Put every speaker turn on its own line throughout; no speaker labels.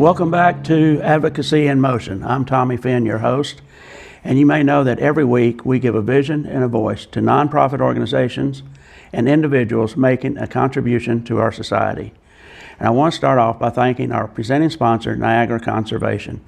Welcome back to Advocacy in Motion. I'm Tommy Finn, your host, and you may know that every week we give a vision and a voice to nonprofit organizations and individuals making a contribution to our society. And I want to start off by thanking our presenting sponsor, Niagara Conservation.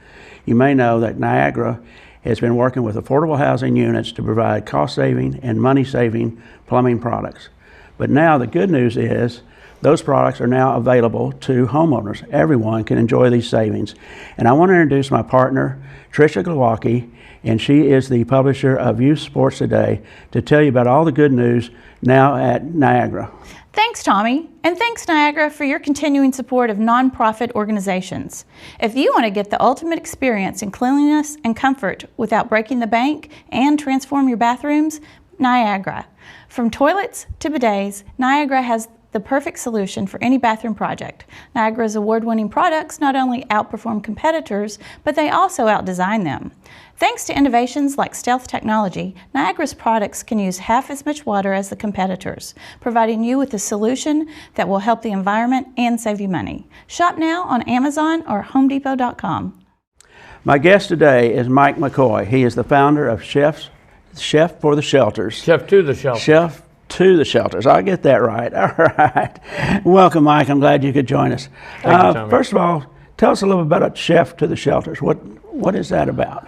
You may know that Niagara has been working with affordable housing units to provide cost-saving and money-saving plumbing products. But now the good news is those products are now available to homeowners. Everyone can enjoy these savings. And I want to introduce my partner, Tricia Glowacki, and she is the publisher of Youth Sports Today, to tell you about all the good news now at Niagara.
Thanks, Tommy, and thanks, Niagara, for your continuing support of nonprofit organizations. If you want to get the ultimate experience in cleanliness and comfort without breaking the bank and transform your bathrooms, Niagara. From toilets to bidets, Niagara has the perfect solution for any bathroom project. Niagara's award-winning products not only outperform competitors, but they also outdesign them. Thanks to innovations like stealth technology, Niagara's products can use half as much water as the competitors, providing you with a solution that will help the environment and save you money. Shop now on Amazon or HomeDepot.com.
My guest today is Mike McCoy. He is the founder of Chef for the Shelters.
Chef to the Shelters.
Chef to the Shelters. I get that right. All right. Welcome, Mike. I'm glad you could join us.
Thank you, Tommy.
First of all, tell us a little bit about Chef to the Shelters. What is that about?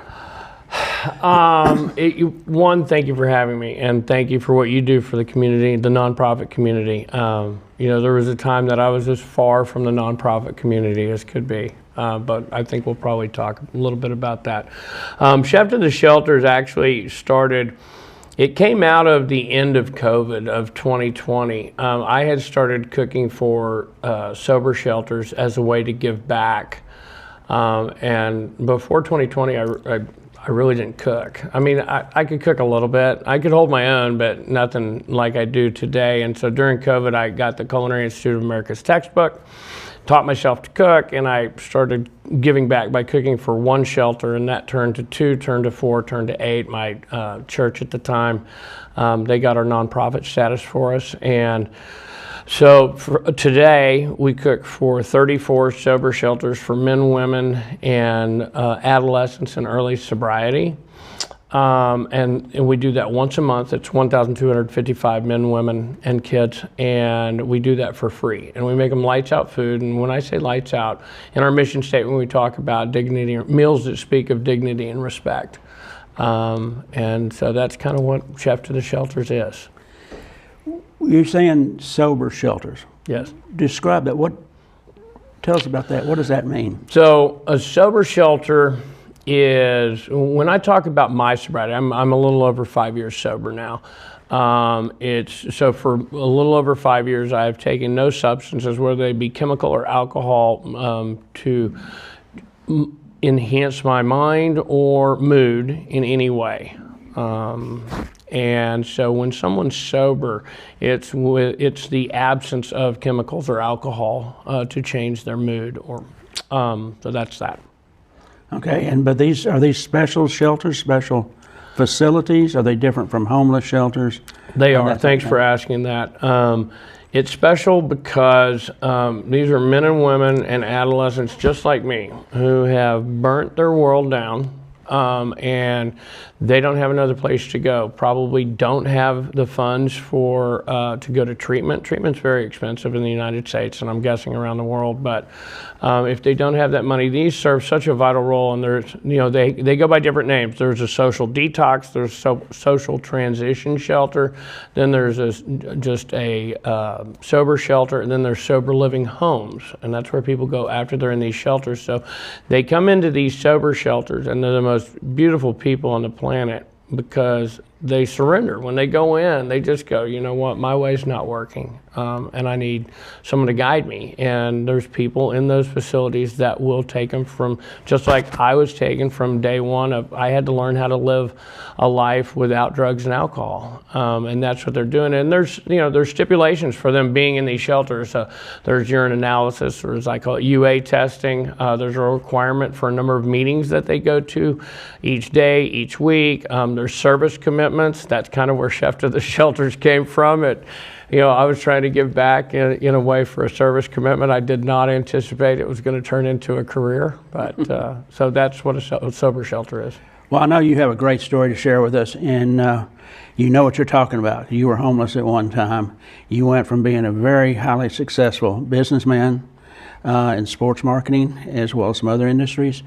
One, thank you for having me, and thank you for what you do for the community, the nonprofit community. There was a time that I was as far from the nonprofit community as could be. But I think we'll probably talk a little bit about that. Chef to the Shelters actually started, it came out of the end of COVID of 2020. I had started cooking for sober shelters as a way to give back. And before 2020, I really didn't cook. I mean, I could cook a little bit. I could hold my own, but nothing like I do today. And so during COVID, I got the Culinary Institute of America's textbook, taught myself to cook, and I started giving back by cooking for one shelter, and that turned to 2, turned to 4, turned to 8. My church at the time, they got our nonprofit status for us. And so today, we cook for 34 sober shelters for men, women, and adolescents in early sobriety. And we do that once a month. It's 1,255 men, women, and kids, and we do that for free. And we make them lights out food. And when I say lights out, in our mission statement, we talk about dignity, meals that speak of dignity and respect. And so that's kind of what Chef to the Shelters is.
You're saying sober shelters.
Yes.
Describe that. Tell us about that. What does that mean?
So a sober shelter is, when I talk about my sobriety, I'm a little over 5 years sober now. So for a little over 5 years, I have taken no substances, whether they be chemical or alcohol, to enhance my mind or mood in any way. And so when someone's sober, it's the absence of chemicals or alcohol to change their mood. So that's that.
Okay, but are these special shelters, special facilities? Are they different from homeless shelters?
They are. Thanks for asking that. It's special because these are men and women and adolescents just like me who have burnt their world down. And they don't have another place to go. Probably don't have the funds to go to treatment. Treatment's very expensive in the United States, and I'm guessing around the world. But if they don't have that money, these serve such a vital role. And there's, they go by different names. There's a social detox. There's social transition shelter. Then there's just a sober shelter, and then there's sober living homes, and that's where people go after they're in these shelters. So they come into these sober shelters, and they're the most beautiful people on the planet because they surrender. When they go in, they just go, you know what, my way's not working, and I need someone to guide me. And there's people in those facilities that will take them from, just like I was taken from day one of, I had to learn how to live a life without drugs and alcohol, and that's what they're doing. And there's stipulations for them being in these shelters. There's urine analysis, or as I call it, UA testing. There's a requirement for a number of meetings that they go to each day, each week. There's service commitment commitments. That's kind of where Chef to the Shelters came from. I was trying to give back in a way for a service commitment. I did not anticipate it was going to turn into a career, but so that's what a sober shelter is.
Well, I know you have a great story to share with us, and you know what you're talking about. You were homeless at one time. You went from being a very highly successful businessman in sports marketing as well as some other industries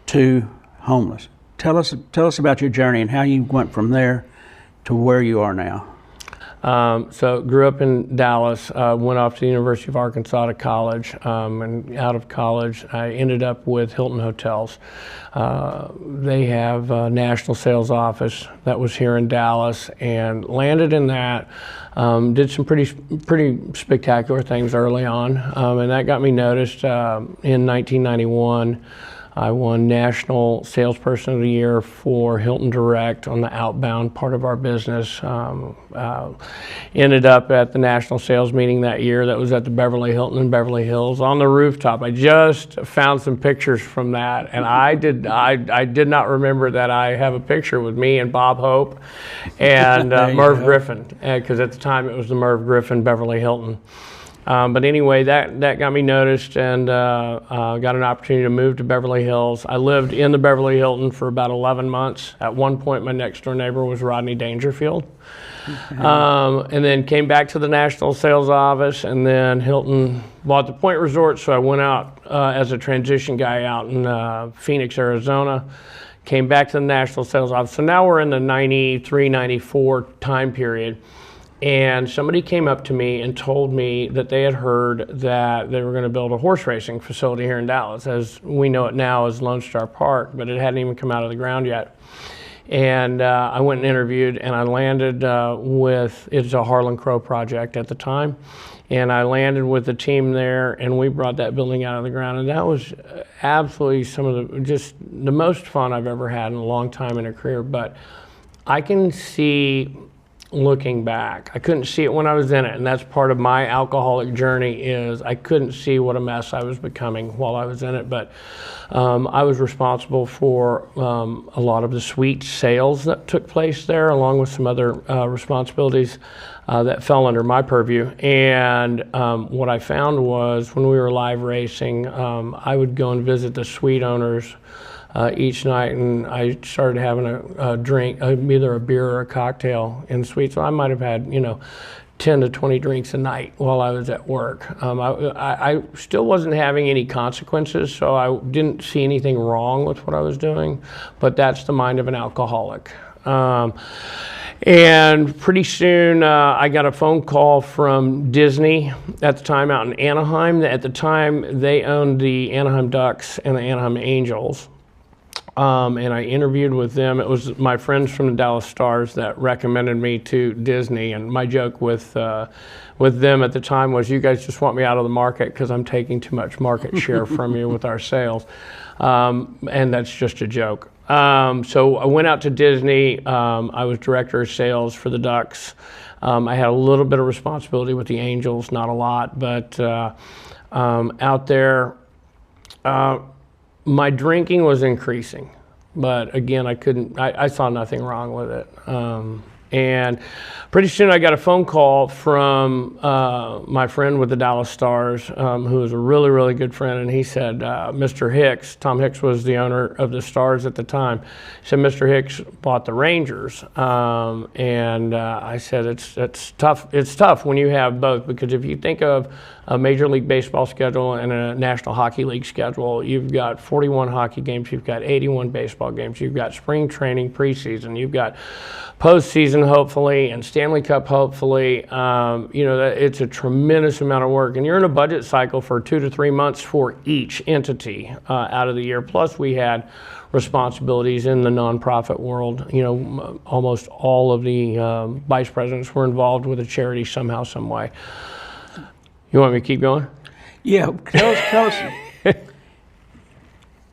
to homeless. Tell us about your journey and how you went from there to where you are now.
So grew up in Dallas, went off to the University of Arkansas to college, and out of college I ended up with Hilton Hotels. They have a national sales office that was here in Dallas, and landed in that. Did some pretty spectacular things early on, and that got me noticed. In 1991, I won National Salesperson of the Year for Hilton Direct on the outbound part of our business. Ended up at the national sales meeting that year that was at the Beverly Hilton in Beverly Hills on the rooftop. I just found some pictures from that, and I did not remember that I have a picture with me and Bob Hope and Merv Griffin, because at the time it was the Merv Griffin Beverly Hilton. But anyway, that got me noticed, and got an opportunity to move to Beverly Hills. I lived in the Beverly Hilton for about 11 months. At one point, my next door neighbor was Rodney Dangerfield. And then came back to the national sales office, and then Hilton bought the Point Resort, so I went out as a transition guy out in Phoenix, Arizona. Came back to the national sales office. So now we're in the 93, 94 time period. And somebody came up to me and told me that they had heard that they were going to build a horse racing facility here in Dallas, as we know it now as Lone Star Park, but it hadn't even come out of the ground yet. And I went and interviewed, and I landed it's a Harlan Crow project at the time, and I landed with the team there, and we brought that building out of the ground, and that was absolutely just the most fun I've ever had in a long time in a career. But I can see, looking back, I couldn't see it when I was in it, and that's part of my alcoholic journey, is I couldn't see what a mess I was becoming while I was in it. But I was responsible for a lot of the suite sales that took place there, along with some other responsibilities that fell under my purview. And what I found was, when we were live racing, I would go and visit the suite owners each night, and I started having a drink, either a beer or a cocktail in suite. So I might have had 10 to 20 drinks a night while I was at work. I still wasn't having any consequences, so I didn't see anything wrong with what I was doing, but that's the mind of an alcoholic. And pretty soon I got a phone call from Disney at the time out in Anaheim. At the time, they owned the Anaheim Ducks and the Anaheim Angels. And I interviewed with them. It was my friends from the Dallas Stars that recommended me to Disney. And my joke with them at the time was, you guys just want me out of the market because I'm taking too much market share from you with our sales. And that's just a joke. So I went out to Disney. I was director of sales for the Ducks. I had a little bit of responsibility with the Angels, not a lot, but out there, my drinking was increasing, but again, I saw nothing wrong with it. And pretty soon I got a phone call from my friend with the Dallas Stars, who was a really, really good friend, and he said, Mr. Hicks, Tom Hicks was the owner of the Stars at the time, he said, Mr. Hicks bought the Rangers. And I said, it's tough. It's tough when you have both, because if you think of a Major League Baseball schedule and a National Hockey League schedule, you've got 41 hockey games, you've got 81 baseball games, you've got spring training, preseason, you've got postseason, hopefully, and Stanley Cup, hopefully. It's a tremendous amount of work, and you're in a budget cycle for 2 to 3 months for each entity out of the year. Plus, we had responsibilities in the nonprofit world. Almost all of the vice presidents were involved with a charity somehow, some way. You want me to keep going?
Yeah, tell us.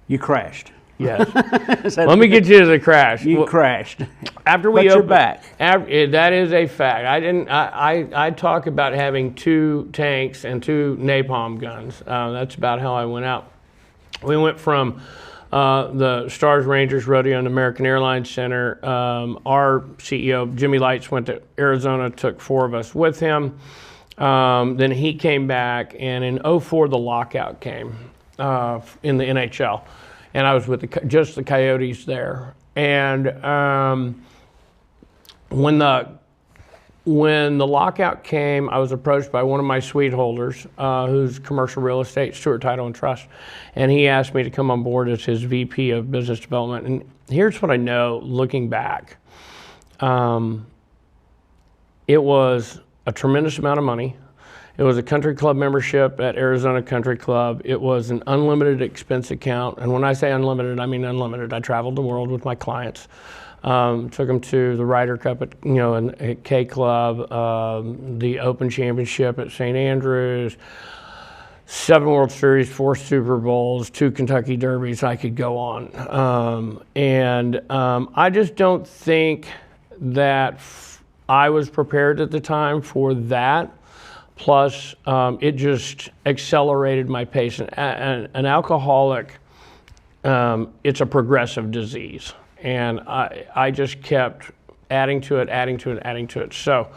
You crashed.
Yes. Let me get you to the crash.
You crashed.
After we
but you're back.
That is a fact. I talk about having 2 tanks and 2 napalm guns. That's about how I went out. We went from the Stars Rangers Rodeo and American Airlines Center. Our CEO, Jimmy Lights, went to Arizona, took 4 of us with him. Then he came back, and in '04 the lockout came in the NHL, and I was with just the Coyotes there. And when the lockout came, I was approached by one of my suite holders, who's commercial real estate, Stewart Title and Trust, and he asked me to come on board as his VP of Business Development. And here's what I know looking back. It was a tremendous amount of money. It was a country club membership at Arizona Country Club. It was an unlimited expense account. And when I say unlimited, I mean unlimited. I traveled the world with my clients. Took them to the Ryder Cup at K Club, the Open Championship at St. Andrews, 7 World Series, 4 Super Bowls, 2 Kentucky Derbies. I could go on. I just don't think that I was prepared at the time for that. Plus, it just accelerated my pace. An alcoholic, it's a progressive disease. And I just kept adding to it. So,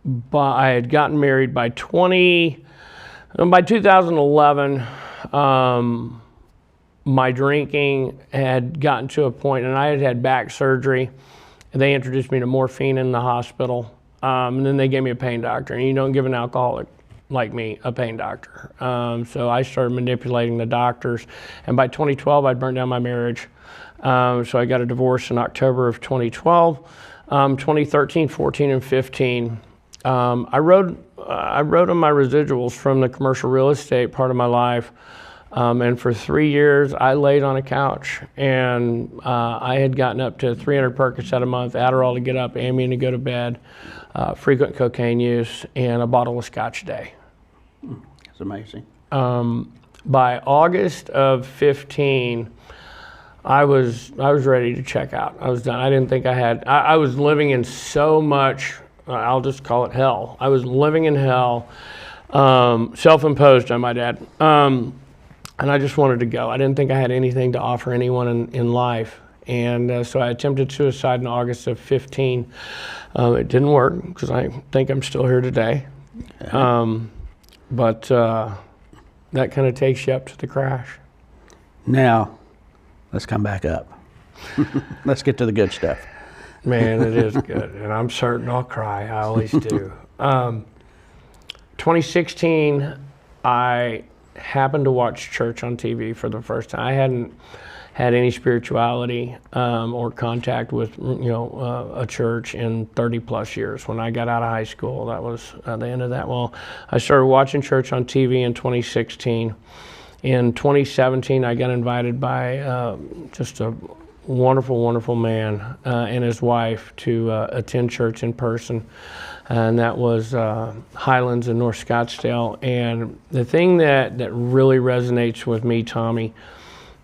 but I had gotten married by 2011, my drinking had gotten to a point, and I had had back surgery. They introduced me to morphine in the hospital, and then they gave me a pain doctor. And you don't give an alcoholic like me a pain doctor. So I started manipulating the doctors, and by 2012 I'd burned down my marriage. So I got a divorce in October of 2012. 2013, 14, and 15, I wrote on my residuals from the commercial real estate part of my life. And for 3 years, I laid on a couch, and I had gotten up to 300 Percocet a month, Adderall to get up, Ambien to go to bed, frequent cocaine use, and a bottle of scotch a day.
That's amazing.
By August of 15, I was ready to check out. I was done. I didn't think I was living in so much, I'll just call it hell. I was living in hell, self-imposed, I might add. And I just wanted to go. I didn't think I had anything to offer anyone in life. And so I attempted suicide in August of 15. It didn't work because I think I'm still here today. But that kind of takes you up to the crash.
Now, let's come back up. Let's get to the good stuff.
Man, it is good. And I'm certain I'll cry. I always do. 2016, I happened to watch church on TV for the first time. I hadn't had any spirituality or contact with a church in 30 plus years. When I got out of high school, that was the end of that. Well, I started watching church on TV in 2016. In 2017, I got invited by just a wonderful, wonderful man and his wife to attend church in person. And that was Highlands in North Scottsdale. And the thing that really resonates with me, Tommy,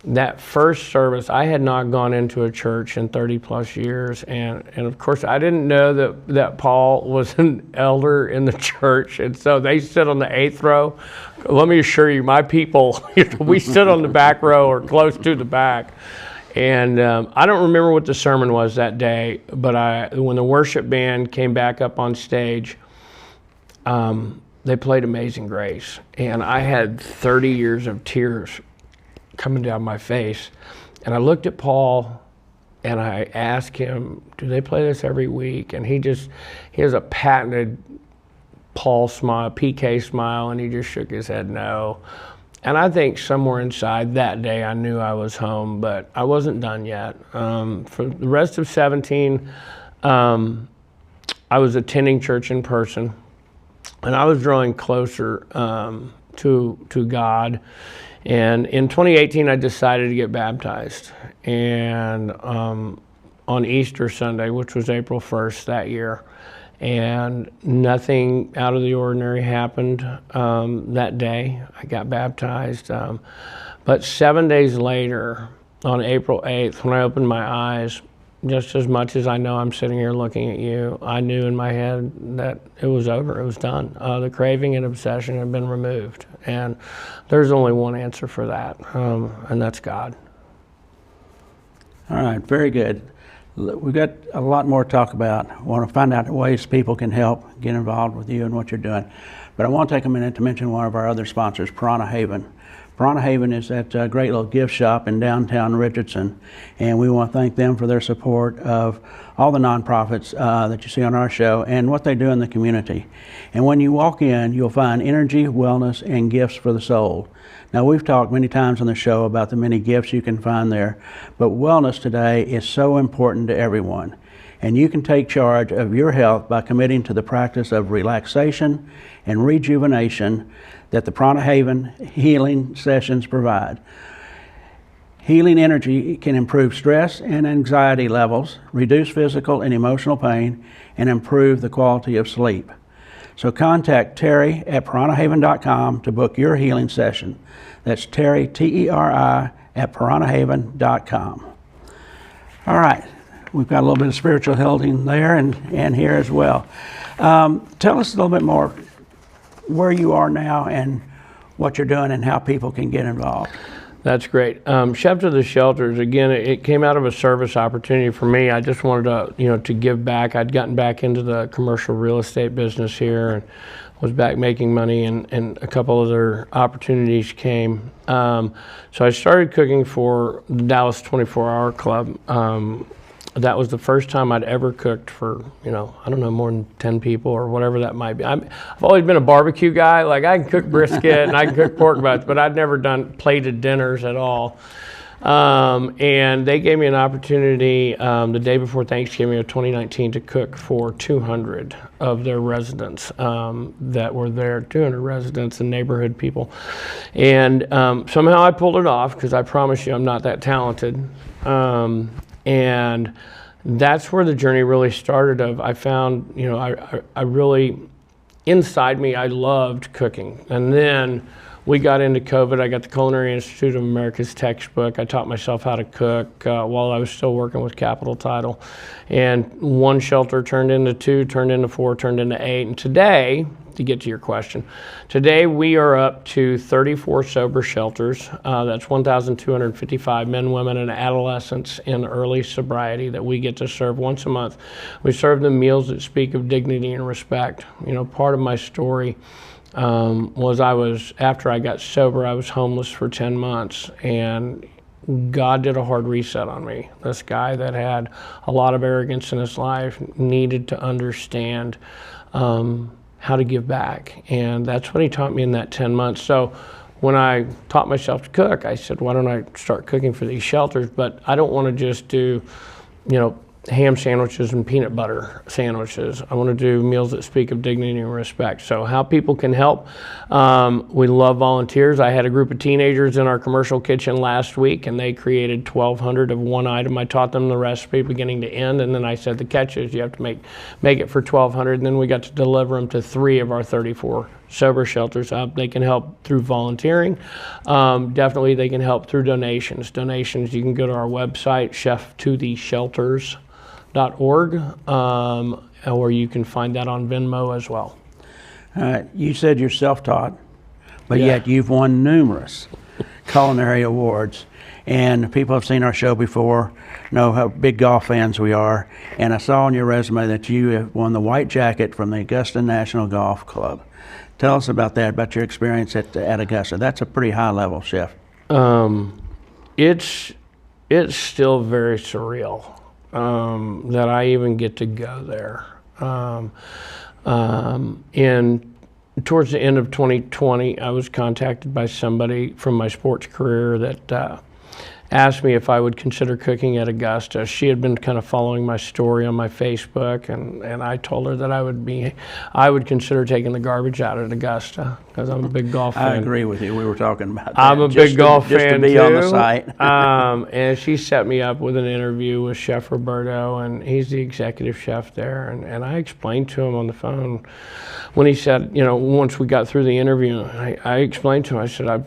that first service, I had not gone into a church in 30 plus years. And of course, I didn't know that Paul was an elder in the church. And so they sit on the 8th row. Let me assure you, my people, we sit on the back row or close to the back. And I don't remember what the sermon was that day, but when the worship band came back up on stage, they played Amazing Grace. And I had 30 years of tears coming down my face. And I looked at Paul and I asked him, do they play this every week? And he has a patented Paul smile, PK smile, and he just shook his head no. And I think somewhere inside that day I knew I was home, but I wasn't done yet. For the rest of 17, I was attending church in person, and I was drawing closer to God. And in 2018, I decided to get baptized. And on Easter Sunday, which was April 1st that year, and nothing out of the ordinary happened that day. I got baptized. But 7 days later, on April 8th, when I opened my eyes, just as much as I know I'm sitting here looking at you, I knew in my head that it was over, it was done. The craving and obsession had been removed. And there's only one answer for that, and that's God.
All right, very good. We've got a lot more to talk about. I want to find out ways people can help get involved with you and what you're doing. But I want to take a minute to mention one of our other sponsors, Piranha Haven. Piranha Haven is that great little gift shop in downtown Richardson, and we want to thank them for their support of all the nonprofits that you see on our show and what they do in the community. And when you walk in, you'll find energy, wellness, and gifts for the soul. Now, we've talked many times on the show about the many gifts you can find there, but wellness today is so important to everyone. And you can take charge of your health by committing to the practice of relaxation and rejuvenation that the Piranha Haven healing sessions provide. Healing energy can improve stress and anxiety levels, reduce physical and emotional pain, and improve the quality of sleep. So contact Terry at piranhahaven.com to book your healing session. That's Terry, T-E-R-I, at piranhahaven.com. All right, we've got a little bit of spiritual healing there and here as well. Tell us a little bit more where you are now and what you're doing and how people can get involved.
That's great. Chef to the Shelters, again, it came out of a service opportunity for me. I just wanted to give back. I'd gotten back into the commercial real estate business here and was back making money, and a couple other opportunities came. So I started cooking for the Dallas 24-Hour Club. That was the first time I'd ever cooked for, I don't know, more than 10 people or whatever that might be. I've always been a barbecue guy. Like, I can cook brisket and I can cook pork butts, but I'd never done plated dinners at all. And they gave me an opportunity the day before Thanksgiving of 2019 to cook for 200 of their residents that were there, 200 residents and neighborhood people. And somehow I pulled it off, because I promise you I'm not that talented. And that's where the journey really started. I found, I really, inside me, I loved cooking. And then we got into COVID. I got the Culinary Institute of America's textbook. I taught myself how to cook while I was still working with Capital Title. And one shelter turned into 2, turned into 4, turned into 8. And today, to get to your question, today we are up to 34 sober shelters. That's 1,255 men, women, and adolescents in early sobriety that we get to serve once a month. We serve them meals that speak of dignity and respect. Part of my story was after I got sober, I was homeless for 10 months, and God did a hard reset on me. This guy that had a lot of arrogance in his life needed to understand how to give back, and that's what he taught me in that 10 months. So when I taught myself to cook, I said, why don't I start cooking for these shelters? But I don't want to just do, ham sandwiches and peanut butter sandwiches. I want to do meals that speak of dignity and respect. So how people can help, we love volunteers. I had a group of teenagers in our commercial kitchen last week, and they created 1,200 of one item. I taught them the recipe beginning to end, and then I said the catch is you have to make it for 1,200, and then we got to deliver them to 3 of our 34 sober shelters. They can help through volunteering. Definitely they can help through donations. You can go to our website, cheftotheshelters.org, or you can find that on Venmo as well.
You said you're self-taught, but yet you've won numerous culinary awards. And people have seen our show before, know how big golf fans we are. And I saw on your resume that you have won the white jacket from the Augusta National Golf Club. Tell us about that, about your experience at Augusta. That's a pretty high level, Chef.
It's still very surreal that I even get to go there. And towards the end of 2020, I was contacted by somebody from my sports career that asked me if I would consider cooking at Augusta. She had been kind of following my story on my Facebook, and I told her that I would consider taking the garbage out at Augusta, because I'm a big golf fan.
I agree with you. We were talking about that.
I'm a big golf fan,
just to be
too.
On the site.
And she set me up with an interview with Chef Roberto, and he's the executive chef there. And I explained to him on the phone when he said, once we got through the interview, I explained to him, I said,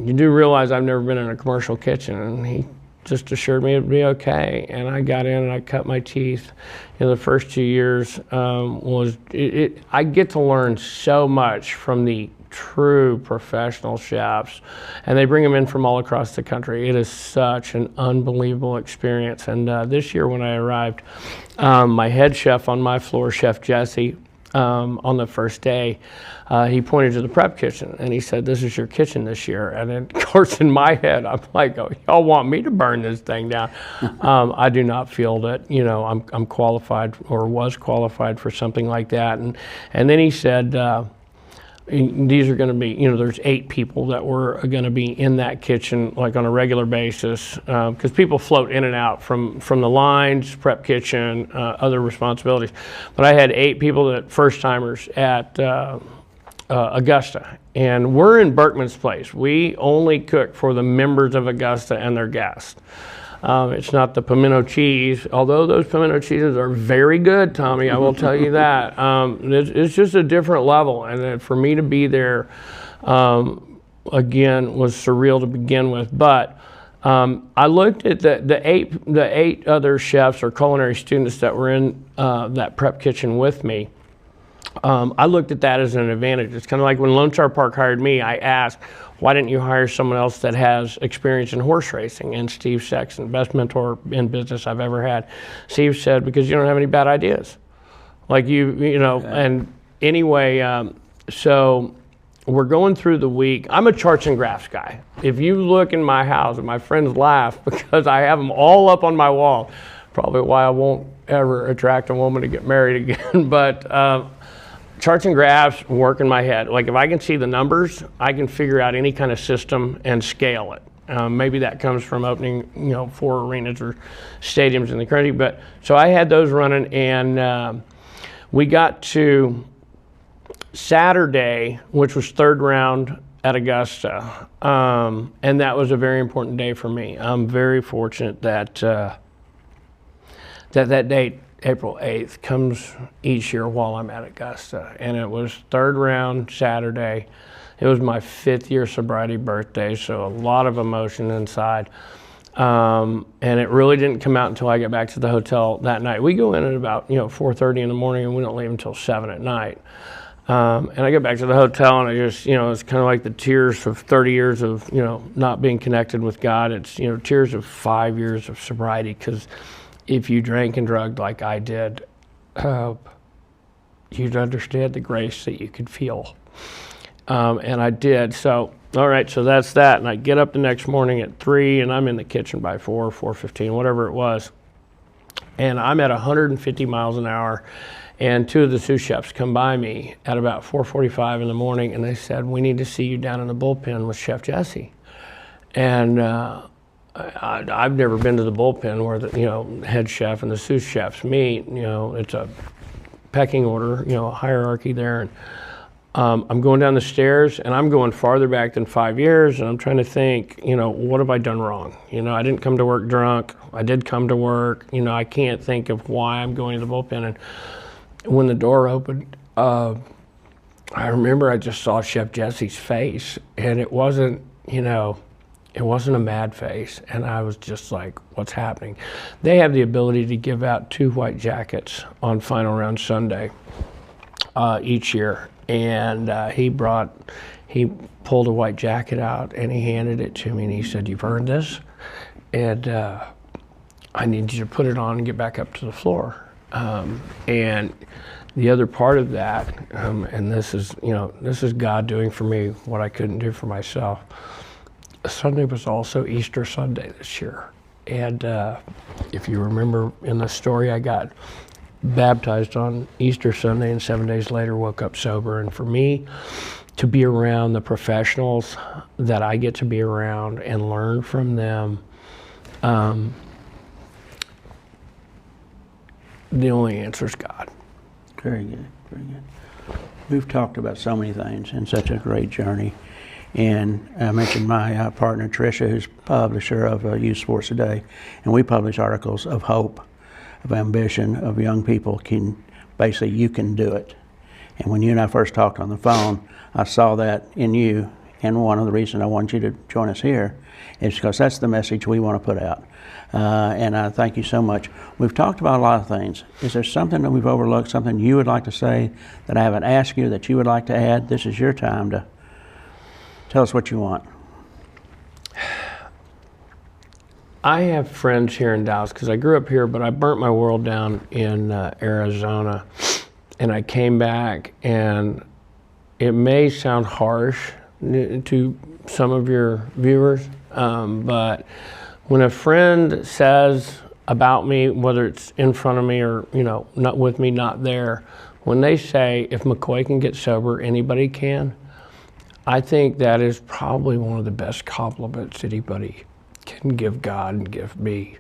you do realize I've never been in a commercial kitchen? And just assured me it'd be okay. And I got in and I cut my teeth. The first 2 years I get to learn so much from the true professional chefs, and they bring them in from all across the country. It is such an unbelievable experience. And this year when I arrived, my head chef on my floor, Chef Jesse, on the first day, he pointed to the prep kitchen and he said, "This is your kitchen this year." And then, of course, in my head, I'm like, "Oh, y'all want me to burn this thing down?" I do not feel that, I'm qualified or was qualified for something like that. And then he said, these are going to be, there's 8 people that were going to be in that kitchen like on a regular basis, because people float in and out from the lines, prep kitchen, other responsibilities. But I had 8 people that first timers at Augusta, and we're in Berkman's Place. We only cook for the members of Augusta and their guests. It's not the pimento cheese, although those pimento cheeses are very good, Tommy, I will tell you that. It's just a different level, and for me to be there, again, was surreal to begin with. But I looked at the eight other chefs or culinary students that were in that prep kitchen with me. I looked at that as an advantage. It's kind of like when Lone Star Park hired me, I asked, "Why didn't you hire someone else that has experience in horse racing?" And Steve Sexton, best mentor in business I've ever had. Steve said, "Because you don't have any bad ideas." Like and anyway, so we're going through the week. I'm a charts and graphs guy. If you look in my house, and my friends laugh because I have them all up on my wall, probably why I won't ever attract a woman to get married again. But charts and graphs work in my head. Like if I can see the numbers, I can figure out any kind of system and scale it. Maybe that comes from opening, 4 arenas or stadiums in the country. But so I had those running, and we got to Saturday, which was 3rd round at Augusta, and that was a very important day for me. I'm very fortunate that that date, April 8th, comes each year while I'm at Augusta. And it was 3rd round Saturday. It was my 5th year sobriety birthday, so a lot of emotion inside. And it really didn't come out until I got back to the hotel that night. We go in at about 4:30 in the morning, and we don't leave until 7 at night. And I get back to the hotel, and I just, it's kind of like the tears of 30 years of, not being connected with God. It's, tears of 5 years of sobriety, because if you drank and drugged like I did, you'd understand the grace that you could feel. And I did. So, all right, so that's that. And I get up the next morning at 3, and I'm in the kitchen by 4:15, whatever it was. And I'm at 150 miles an hour. And 2 of the sous chefs come by me at about 4:45 in the morning, and they said, "We need to see you down in the bullpen with Chef Jesse." And I've never been to the bullpen where the head chef and the sous chefs meet. It's a pecking order, a hierarchy there. And I'm going down the stairs, and I'm going farther back than 5 years, and I'm trying to think, what have I done wrong? I didn't come to work drunk. I did come to work. I can't think of why I'm going to the bullpen. And when the door opened, I remember I just saw Chef Jesse's face, and it wasn't, it wasn't a mad face, and I was just like, what's happening? They have the ability to give out 2 white jackets on Final Round Sunday each year, and he pulled a white jacket out, and he handed it to me, and he said, "You've earned this, and I need you to put it on and get back up to the floor." And the other part of that, and this is God doing for me what I couldn't do for myself. Sunday was also Easter Sunday this year. And if you remember in the story, I got baptized on Easter Sunday, and 7 days later woke up sober. And for me to be around the professionals that I get to be around and learn from them, the only answer is God.
Very good, very good. We've talked about so many things and such a great journey. And I mentioned my partner, Tricia, who's publisher of Youth Sports Today, and we publish articles of hope, of ambition, of young people you can do it. And when you and I first talked on the phone, I saw that in you, And one of the reasons I want you to join us here is because that's the message we want to put out. And I thank you so much. We've talked about a lot of things. Is there something that we've overlooked, something you would like to say that I haven't asked you that you would like to add? This is your time to tell us what you want.
I have friends here in Dallas because I grew up here, but I burnt my world down in Arizona. And I came back, and it may sound harsh to some of your viewers, but when a friend says about me, whether it's in front of me or, you know, not with me, not there, when they say, if McCoy can get sober, anybody can, I think that is probably one of the best compliments anybody can give God and give me.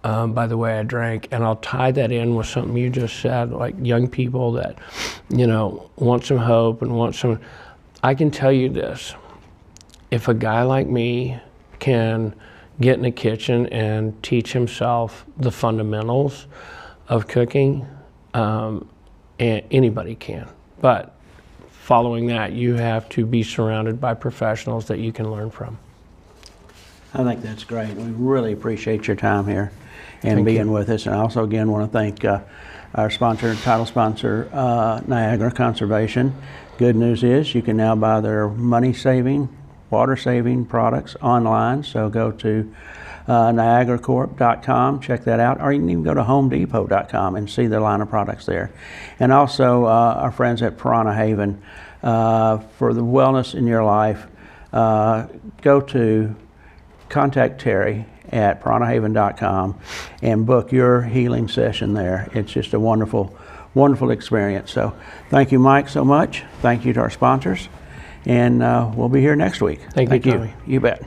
By the way I drank, and I'll tie that in with something you just said, like young people that, you know, want some hope and want some. I can tell you this, if a guy like me can get in the kitchen and teach himself the fundamentals of cooking, and anybody can. But following that, you have to be surrounded by professionals that you can learn from.
I think that's great. We really appreciate your time here and
Thank
being
you.
with us. And I also, again, want to thank our sponsor, title sponsor, Niagara Conservation. Good news is you can now buy their money-saving, water-saving products online. So go to niagaracorp.com, check that out, or you can even go to homedepot.com and see the line of products there. And also our friends at Piranha Haven, for the wellness in your life, contact Terry at piranhahaven.com and book your healing session there. It's just a wonderful, wonderful experience. So thank you, Mike, so much. Thank you to our sponsors. And we'll be here next week.
Thank you, Tommy.
You bet.